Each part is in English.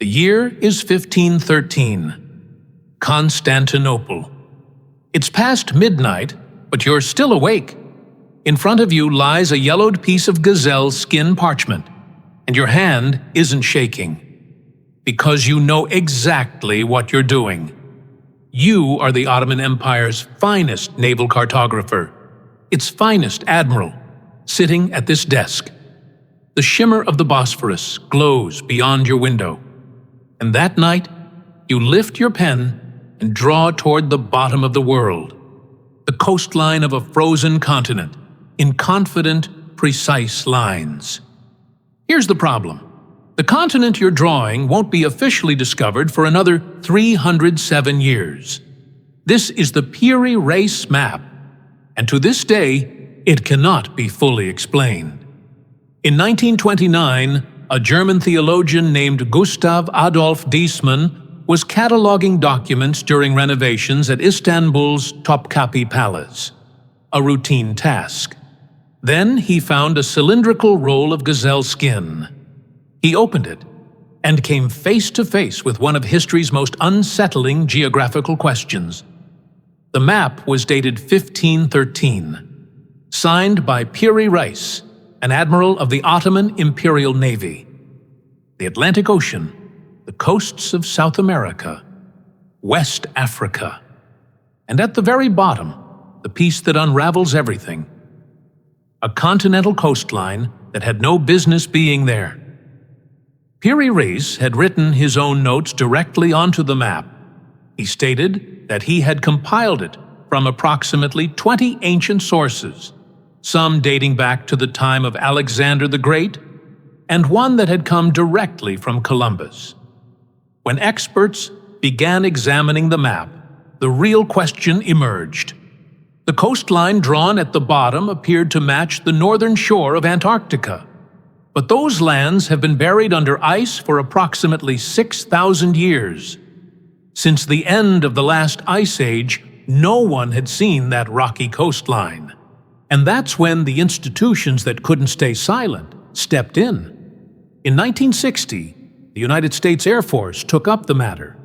The year is 1513. Constantinople. It's past midnight, but you're still awake. In front of you lies a yellowed piece of gazelle skin parchment, and your hand isn't shaking. Because you know exactly what you're doing. You are the Ottoman Empire's finest naval cartographer, its finest admiral, sitting at this desk. The shimmer of the Bosphorus glows beyond your window. And that night, you lift your pen and draw toward the bottom of the world, the coastline of a frozen continent, in confident, precise lines. Here's the problem. The continent you're drawing won't be officially discovered for another 307 years. This is the Piri Reis map, and to this day, it cannot be fully explained. In 1929, a German theologian named Gustav Adolf Diesmann was cataloging documents during renovations at Istanbul's Topkapi Palace, a routine task. Then he found a cylindrical roll of gazelle skin. He opened it and came face to face with one of history's most unsettling geographical questions. The map was dated 1513, signed by Piri Reis, an admiral of the Ottoman Imperial Navy. The Atlantic Ocean, the coasts of South America, West Africa, and at the very bottom, the piece that unravels everything. A continental coastline that had no business being there. Piri Reis had written his own notes directly onto the map. He stated that he had compiled it from approximately 20 ancient sources, some dating back to the time of Alexander the Great, and one that had come directly from Columbus. When experts began examining the map, the real question emerged. The coastline drawn at the bottom appeared to match the northern shore of Antarctica, but those lands have been buried under ice for approximately 6,000 years. Since the end of the last ice age, no one had seen that rocky coastline. And that's when the institutions that couldn't stay silent stepped in. In 1960, the United States Air Force took up the matter.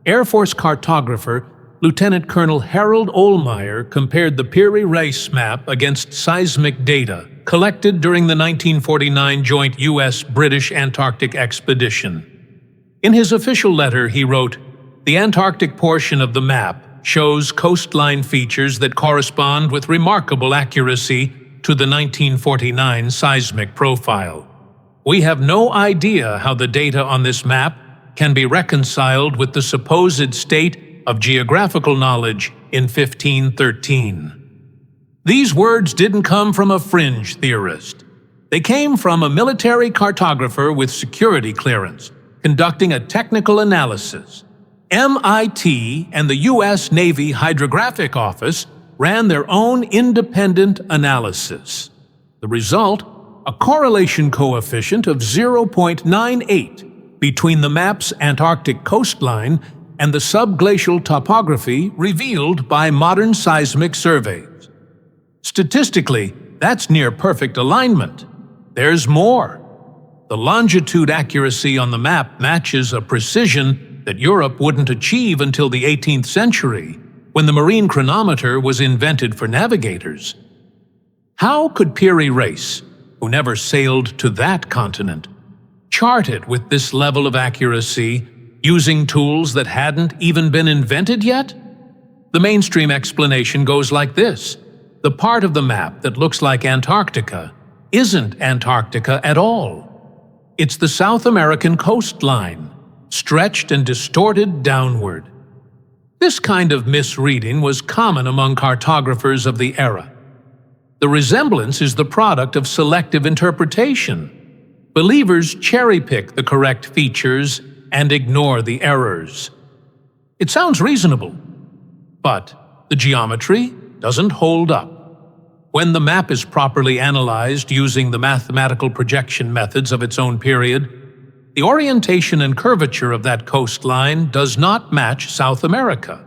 Air Force cartographer Lieutenant Colonel Harold Ohlmeyer compared the Piri Reis map against seismic data collected during the 1949 joint U.S.-British Antarctic expedition. In his official letter, he wrote, "The Antarctic portion of the map shows coastline features that correspond with remarkable accuracy to the 1949 seismic profile. We have no idea how the data on this map can be reconciled with the supposed state of geographical knowledge in 1513. These words didn't come from a fringe theorist. They came from a military cartographer with security clearance, conducting a technical analysis. MIT and the U.S. Navy Hydrographic Office ran their own independent analysis. The result, a correlation coefficient of 0.98 between the map's Antarctic coastline and the subglacial topography revealed by modern seismic surveys. Statistically, that's near perfect alignment. There's more. The longitude accuracy on the map matches a precision that Europe wouldn't achieve until the 18th century, when the marine chronometer was invented for navigators. How could Piri Reis, who never sailed to that continent, chart it with this level of accuracy using tools that hadn't even been invented yet? The mainstream explanation goes like this. The part of the map that looks like Antarctica isn't Antarctica at all. It's the South American coastline, stretched and distorted downward. This kind of misreading was common among cartographers of the era. The resemblance is the product of selective interpretation. Believers cherry-pick the correct features and ignore the errors. It sounds reasonable, but the geometry doesn't hold up. When the map is properly analyzed using the mathematical projection methods of its own period, the orientation and curvature of that coastline does not match South America.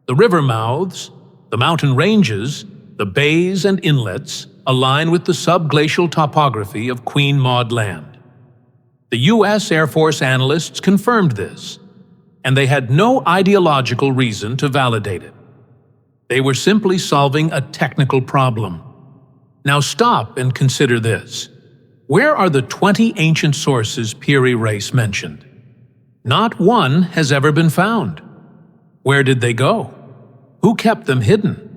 The river mouths, the mountain ranges, the bays and inlets align with the subglacial topography of Queen Maud Land. The U.S. Air Force analysts confirmed this, and they had no ideological reason to validate it. They were simply solving a technical problem. Now stop and consider this. Where are the 20 ancient sources Piri Reis mentioned? Not one has ever been found. Where did they go? Who kept them hidden?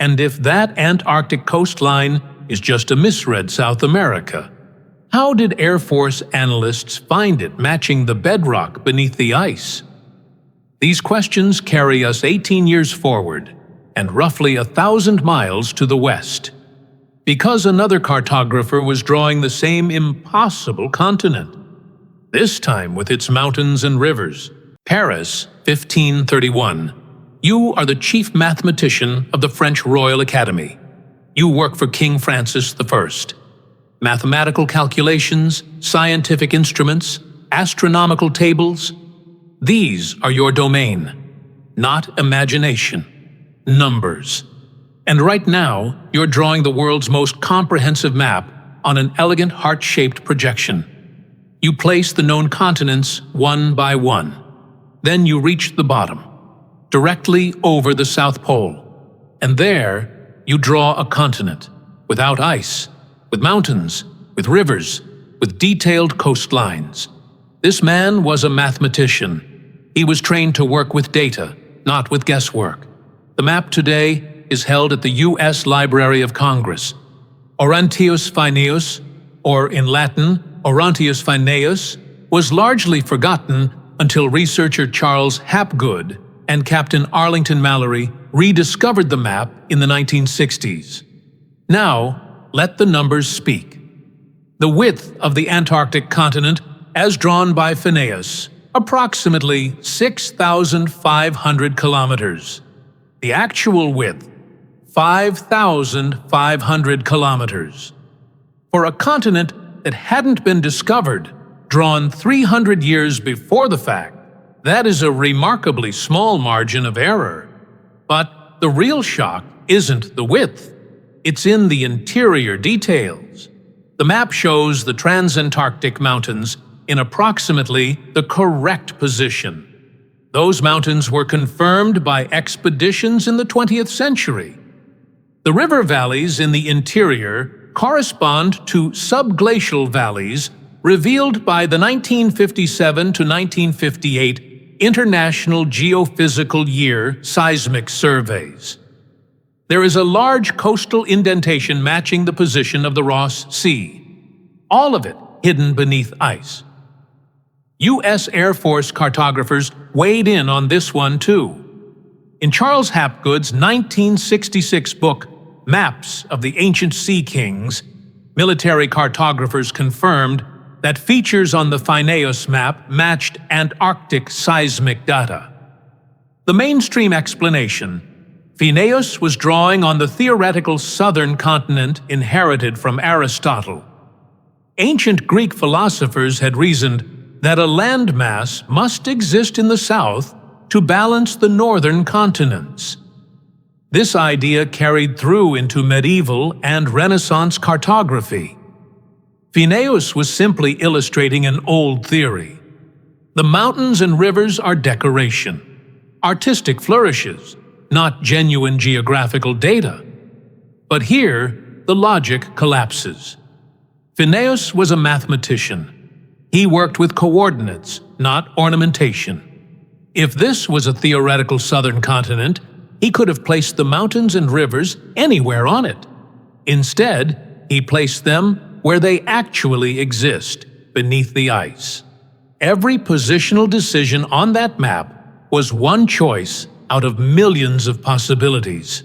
And if that Antarctic coastline is just a misread South America, how did Air Force analysts find it matching the bedrock beneath the ice? These questions carry us 18 years forward and roughly 1,000 miles to the west, because another cartographer was drawing the same impossible continent, this time with its mountains and rivers. Paris, 1531. You are the chief mathematician of the French Royal Academy. You work for King Francis I. Mathematical calculations, scientific instruments, astronomical tables, these are your domain, not imagination, numbers. And right now, you're drawing the world's most comprehensive map on an elegant heart-shaped projection. You place the known continents one by one. Then you reach the bottom, directly over the South Pole. And there, you draw a continent, without ice, with mountains, with rivers, with detailed coastlines. This man was a mathematician. He was trained to work with data, not with guesswork. The map today is held at the U.S. Library of Congress. Oronteus Fineus, or in Latin, Oronteus Fineus, was largely forgotten until researcher Charles Hapgood and Captain Arlington Mallory rediscovered the map in the 1960s. Now, let the numbers speak. The width of the Antarctic continent, as drawn by Fineus, approximately 6,500 kilometers. The actual width, 5,500 kilometers. For a continent that hadn't been discovered, drawn 300 years before the fact, that is a remarkably small margin of error. But the real shock isn't the width. It's in the interior details. The map shows the Transantarctic Mountains in approximately the correct position. Those mountains were confirmed by expeditions in the 20th century. The river valleys in the interior correspond to subglacial valleys revealed by the 1957 to 1958 International Geophysical Year seismic surveys. There is a large coastal indentation matching the position of the Ross Sea, all of it hidden beneath ice. U.S. Air Force cartographers weighed in on this one too. In Charles Hapgood's 1966 book, Maps of the Ancient Sea Kings, military cartographers confirmed that features on the Fineus map matched Antarctic seismic data. The mainstream explanation: Fineus was drawing on the theoretical southern continent inherited from Aristotle. Ancient Greek philosophers had reasoned that a landmass must exist in the south to balance the northern continents. This idea carried through into medieval and Renaissance cartography. Fineus was simply illustrating an old theory. The mountains and rivers are decoration, artistic flourishes, not genuine geographical data. But here, the logic collapses. Fineus was a mathematician. He worked with coordinates, not ornamentation. If this was a theoretical southern continent, he could have placed the mountains and rivers anywhere on it. Instead, he placed them where they actually exist, beneath the ice. Every positional decision on that map was one choice out of millions of possibilities.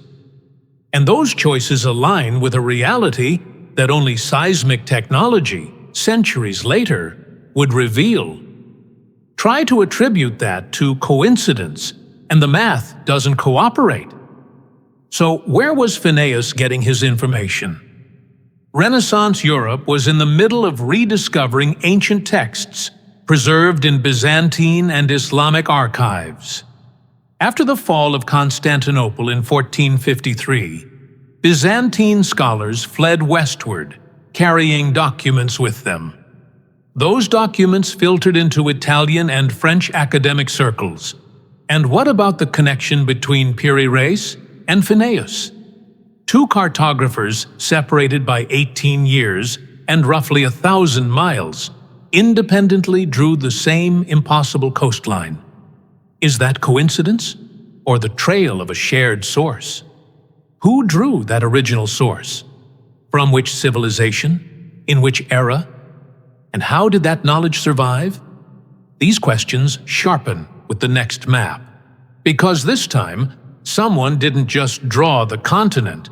And those choices align with a reality that only seismic technology, centuries later, would reveal. Try to attribute that to coincidence, and the math doesn't cooperate. So where was Fineus getting his information? Renaissance Europe was in the middle of rediscovering ancient texts preserved in Byzantine and Islamic archives. After the fall of Constantinople in 1453, Byzantine scholars fled westward, carrying documents with them. Those documents filtered into Italian and French academic circles. And what about the connection between Piri Reis and Fineus? Two cartographers separated by 18 years and roughly 1,000 miles independently drew the same impossible coastline. Is that coincidence or the trail of a shared source? Who drew that original source? From which civilization? In which era? And how did that knowledge survive? These questions sharpen with the next map. Because this time, someone didn't just draw the continent.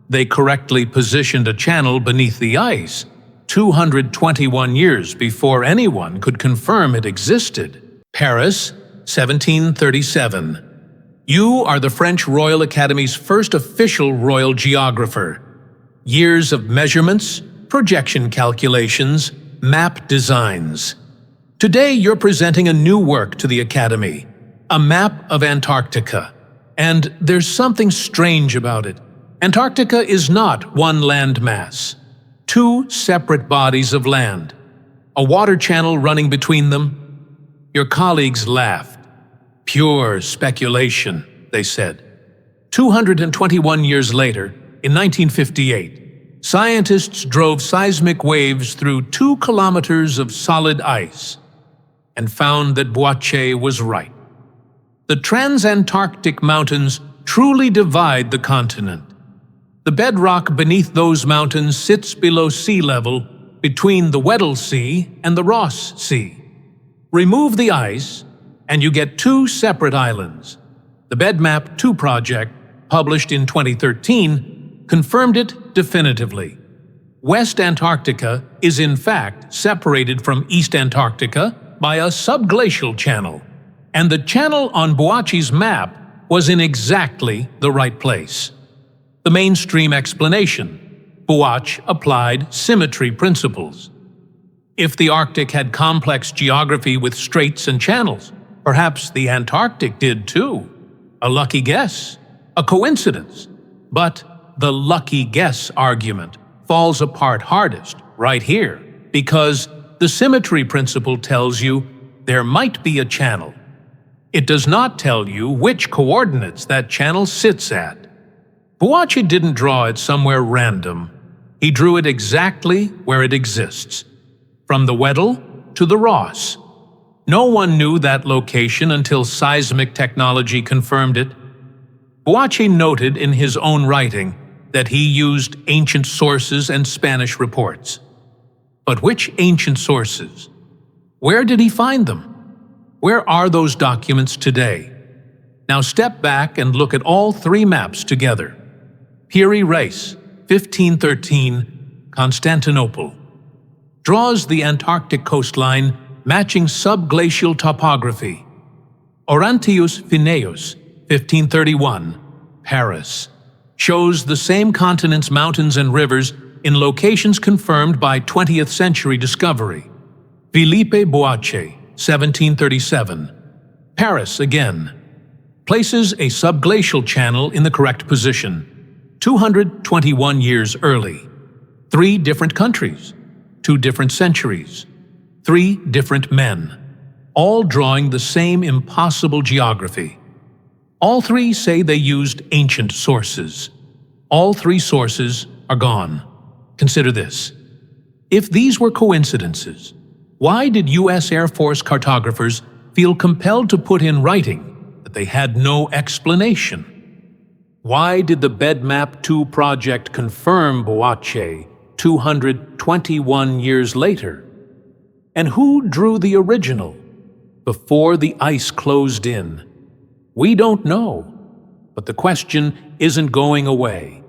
They correctly positioned a channel beneath the ice, 221 years before anyone could confirm it existed. Paris, 1737. You are the French Royal Academy's first official royal geographer. Years of measurements, projection calculations, map designs. Today you're presenting a new work to the Academy, a map of Antarctica. And there's something strange about it. Antarctica is not one landmass. Two separate bodies of land. A water channel running between them. Your colleagues laughed. Pure speculation, they said. 221 years later, in 1958, scientists drove seismic waves through 2 kilometers of solid ice and found that Buache was right. The transantarctic mountains truly divide the continent. The bedrock beneath those mountains sits below sea level between the Weddell Sea and the Ross Sea. Remove the ice, and you get 2 separate islands. The BedMap 2 project, published in 2013, confirmed it definitively. West Antarctica is in fact separated from East Antarctica by a subglacial channel, and the channel on Buache's map was in exactly the right place. The mainstream explanation: Buache applied symmetry principles. If the Arctic had complex geography with straits and channels, perhaps the Antarctic did too. A lucky guess, a coincidence. But the lucky guess argument falls apart hardest right here, because the symmetry principle tells you there might be a channel. It does not tell you which coordinates that channel sits at. Buache didn't draw it somewhere random. He drew it exactly where it exists, from the Weddell to the Ross. No one knew that location until seismic technology confirmed it. Buache noted in his own writing that he used ancient sources and Spanish reports. But which ancient sources? Where did he find them? Where are those documents today? Now step back and look at all 3 maps together. Piri Reis, 1513, Constantinople, draws the Antarctic coastline matching subglacial topography. Oronteus Fineus, 1531, Paris, shows the same continent's mountains and rivers in locations confirmed by 20th century discovery. Filipe Buache, 1737, Paris again, places a subglacial channel in the correct position, 221 years early. 3 different countries, 2 different centuries, 3 different men, all drawing the same impossible geography. All 3 say they used ancient sources. All 3 sources are gone. Consider this. If these were coincidences, why did U.S. Air Force cartographers feel compelled to put in writing that they had no explanation? Why did the BedMap 2 project confirm Buache 221 years later? And who drew the original before the ice closed in? We don't know, but the question isn't going away.